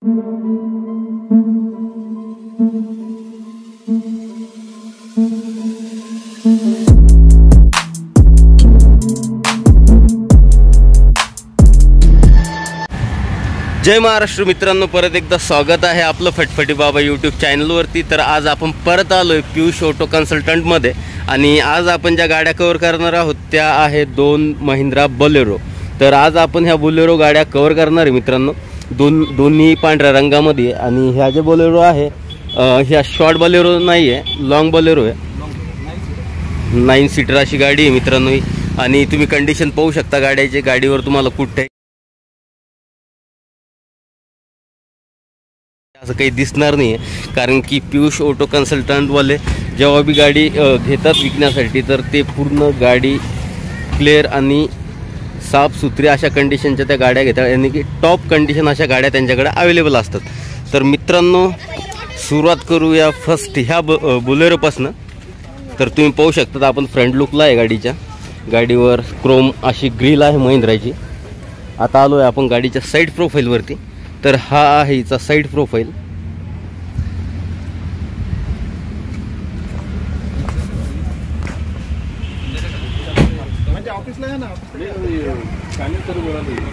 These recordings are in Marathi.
जय महाराष्ट्र मित्रांनो, परत एकदा स्वागत आहे आपलं फटफटी बाबा यूट्यूब चॅनलवरती। तर आज आपण परत आलोय पियुष ऑटो कन्सल्टंटमध्ये आणि आज आपण ज्या गाड्या कव्हर करणार आहोत त्या आहे 2 महिंद्रा बोलेरो। तर आज आपण ह्या बोलेरो गाड्या कव्हर करणार आहे मित्रांनो, दोन्ही पांढऱ्या रंगामध्ये। आणि ह्या जे बोलेरो आहे ह्या शॉर्ट बोलेरो नाही आहे, लॉंग बोलेरो आहे, 9 सीटर अशी गाडी आहे मित्रांनो ही। आणि तुम्ही कंडिशन पाहू शकता गाड्याची, गाडीवर तुम्हाला कुठे असं काही दिसणार नाही आहे, कारण की पियुष ऑटो कन्सल्टंटवाले जेव्हा बी गाडी घेतात विकण्यासाठी तर ते पूर्ण गाडी क्लिअर आणि साफसुथरी अशा कंडिशनच्या त्या गाड्या घेतात, यानी की टॉप कंडिशन अशा गाड्या त्यांच्याकडे अवेलेबल असतात। तर मित्रांनो सुरुवात करूया फर्स्ट ह्या बोलेरोपासून। तर तुम्ही पाहू शकता आपण फ्रंट लुकला आहे गाडीच्या, गाडीवर क्रोम अशी ग्रिल आहे महिंद्राची। आता आलो आहे आपण गाडीच्या साईड प्रोफाईलवरती। तर हा आहे हिचा साईड प्रोफाईल।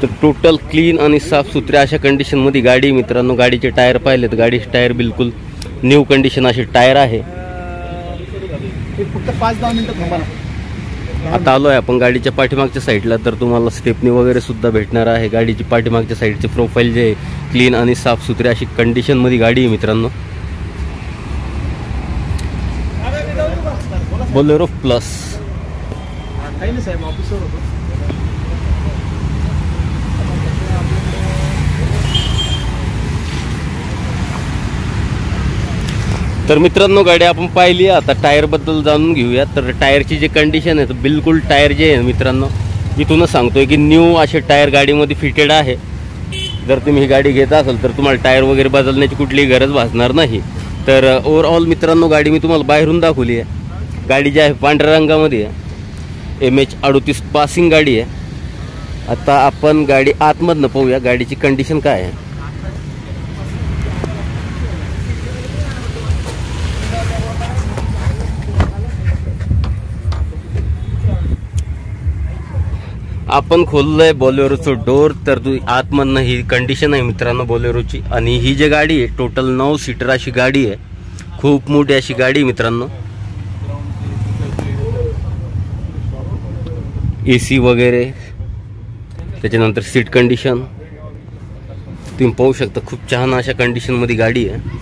तर टोटल क्लीन आणि साफसुथऱ्या अशा कंडिशनमध्ये गाडी मित्रांनो। गाडीचे टायर पाहिले तर गाडीचे टायर बिलकुल न्यू कंडिशन असे टायर आहे। फक्त 5-10 मिनिटं थांबा। आता आलो आहे आपण गाडीच्या पाठीमागच्या साईडला, तर तुम्हाला स्टेपनी वगैरे सुद्धा भेटणार आहे। गाडीची पाठीमागच्या साईडचे प्रोफाईल जे क्लीन आणि साफसुथरी अशी कंडिशनमध्ये गाडी आहे मित्रांनो, बोलेरो प्लस। तर मित्रांनो गाडी आपण पाहिली, आता टायरबद्दल जाणून घेऊया। तर टायरची जी कंडिशन आहे तर बिलकुल टायर जे आहे मित्रांनो इथूनच सांगतोय की न्यू असे टायर गाडीमध्ये फिटेड आहे। जर तुम्ही ही गाडी घेत असाल तर तुम्हाला टायर वगैरे बदलण्याची कुठलीही गरज भासणार नाही। तर ओव्हरऑल मित्रांनो गाडी मी तुम्हाला बाहेरून दाखवली आहे। गाडी जी आहे पांढऱ्या रंगामध्ये आहे, MH38 पासिंग गाडी आहे। आता आपण गाडी आतमधनं पाहूया गाडीची कंडिशन काय आहे। आपण खोललंय बोलेरोचं डोर, तर तू आतमधनं ही कंडिशन आहे मित्रांनो बोलेरोची। आणि ही जी गाडी आहे टोटल 9 सीटर अशी गाडी आहे, खूप मोठी अशी गाडी मित्रांनो। AC वगैरे, त्याच्यानंतर सीट कंडिशन तुम्ही पाहू शकता, खूप छान अशा कंडिशनमध्ये गाडी आहे।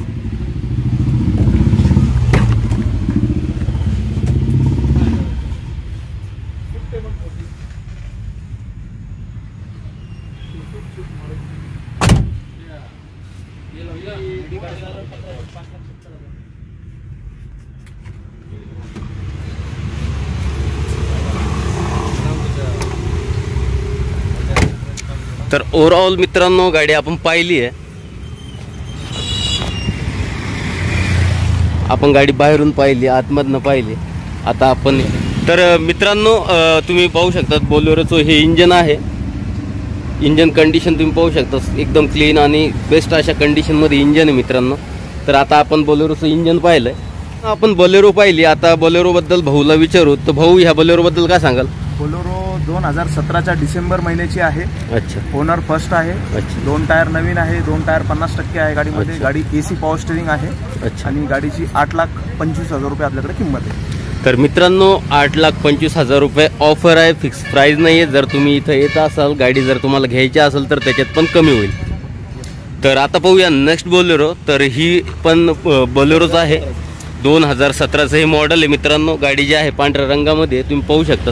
तर ओव्हरऑल मित्रांनो गाडी आपण पाहिली आहे, आपण गाडी बाहेरून पाहिली, आतमधनं पाहिली। आता आपण तर मित्रांनो तुम्ही पाहू शकता बोलेरोचं हे इंजन आहे, इंजन कंडिशन तुम्ही पाहू शकता एकदम क्लीन आणि बेस्ट अशा कंडिशनमध्ये इंजन आहे मित्रांनो। तर आता आपण बोलेरोचं इंजन पाहिलंय, आपण बोलेरो पाहिली। आता बोलेरोबद्दल भाऊला विचारू, तर भाऊ ह्या बोलेरोबद्दल काय सांगाल? बोलेरो 2017च्या डिसेंबर महिन्याची आहे। अच्छा, ओनर फर्स्ट आहे। अच्छा, 2 टायर नवीन आहे, 2 टायर 50% आहे गाडीमध्ये। गाडी AC पॉवर स्टीअरिंग आहे। अच्छा, आणि गाडीची 8,25,000 रुपये आपल्याकडे किंमत आहे। तर मित्रांनो 8,25,000 रुपये ऑफर आहे, फिक्स प्राइस नाही आहे। जर तुम्ही इथं येत असाल, गाडी जर तुम्हाला घ्यायची असेल तर त्याच्यात पण कमी होईल। तर आता पाहूया नेक्स्ट बोलेरो। तर ही पण बोलेरोच आहे, 2017चं हे मॉडेल आहे मित्रांनो। गाडी जी आहे पांढऱ्या रंगामध्ये तुम्ही पाहू शकता,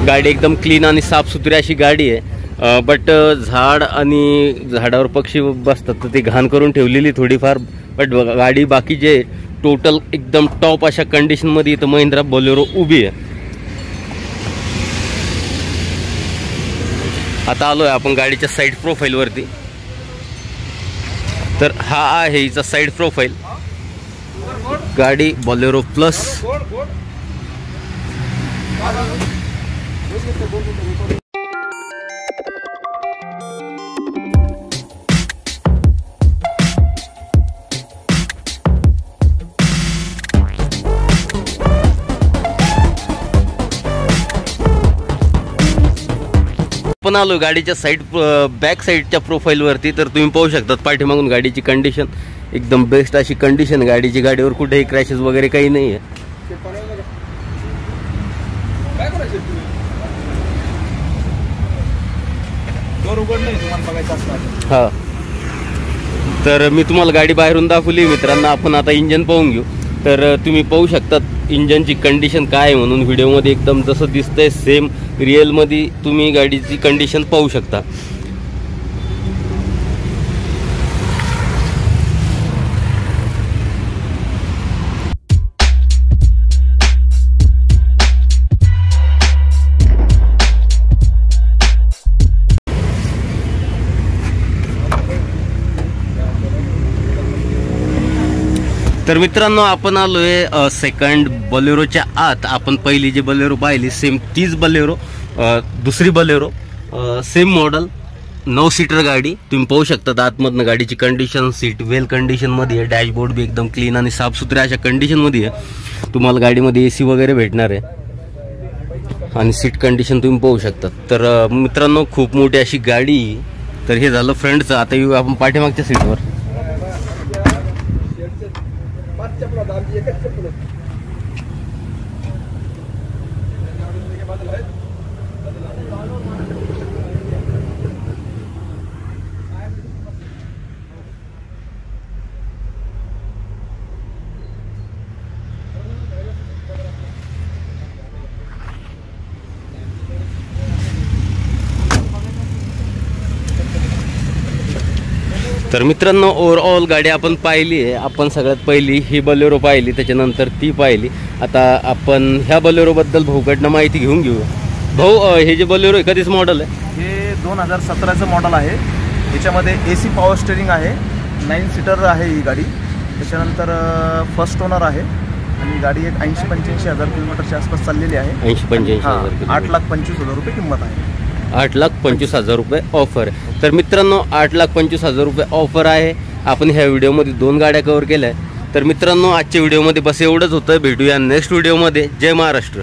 गाडी एकदम क्लीन आणि साफसुथरी अशी गाडी आहे। बट झाड आणि झाडावर पक्षी बसतात तर ती घाण करून ठेवलेली थोडीफार, बट गाडी बाकी जे टोटल एकदम टॉप अशा कंडिशनमध्ये इथं महिंद्रा बोलेरो उभी आहे। आता आलोय आपण गाडीच्या साईड प्रोफाईलवरती। तर हा आहे हिचा साईड प्रोफाईल, गाडी बोलेरो प्लस। आपण आलो गाडीच्या बॅक साईडच्या प्रोफाईलवरती. तर तुम्ही पाहू शकतात पाठीमागून गाडीची कंडिशन एकदम बेस्ट अशी कंडिशन गाडीची. गाडीवर कुठेही क्रॅशेस वगैरे काही नाही आहे. हा, तर मी तुम्हाला गाडी बाहेरून दाखवली मित्रांनो. आपण आता इंजन पाहून घेऊ. तर तुम्ही पाहू शकतात इंजनची कंडिशन काय आहे म्हणून. व्हिडिओमध्ये एकदम जसं दिसतंय सेम रिअलमध्ये तुम्ही गाडीची कंडिशन पाहू शकता. तर मित्रांनो आपण आलोय सेकंड बलेरोच्या आत. आपण पहिली जी बलेरो पाहिली सेम तीच बलेरो, दुसरी बलेरो, सेम मॉडल, 9 सीटर गाडी. तुम्ही पाहू शकता आतमधनं गाडीची कंडिशन. सीट वेल कंडिशनमध्ये आहे. डॅशबोर्ड बी एकदम क्लीन आणि साफसुथऱ्या अशा कंडिशनमध्ये आहे. तुम्हाला गाडीमध्ये AC वगैरे भेटणार आहे आणि सीट कंडिशन तुम्ही पाहू शकता. तर मित्रांनो खूप मोठी अशी गाडी. तर हे झालं फ्रंटचं. आता येऊ आपण पाठीमागच्या सीटवर. तर मित्रांनो ओव्हरऑल गाडी आपण पाहिली आहे. आपण सगळ्यात पहिली ही बलेरो पाहिली, त्याच्यानंतर ती पाहिली. आता आपण ह्या बलेरोबद्दल भाऊकडनं माहिती घेऊन घेऊ. भाऊ, हे जे बलेरो आहे कधीच मॉडेल आहे? हे 2017चं मॉडेल आहे. याच्यामध्ये AC पॉवर स्टेरिंग आहे. 9 सीटर आहे ही गाडी. त्याच्यानंतर फर्स्ट ओनर आहे आणि गाडी एक 80-85 हजार किलोमीटरच्या आसपास चाललेली आहे. 80-85 हजार, 8,25,000 रुपये किंमत आहे. 8,25,000 रुपये ऑफर. तर मित्रांनो 8,25,000 रुपये ऑफर आहे. आपण ह्या व्हिडिओमध्ये 2 गाड्या कव्हर केल्या. तर मित्रांनो आजच्या व्हिडिओमध्ये बस एवढंच होतं. भेटूया नेक्स्ट व्हिडिओमध्ये. जय महाराष्ट्र.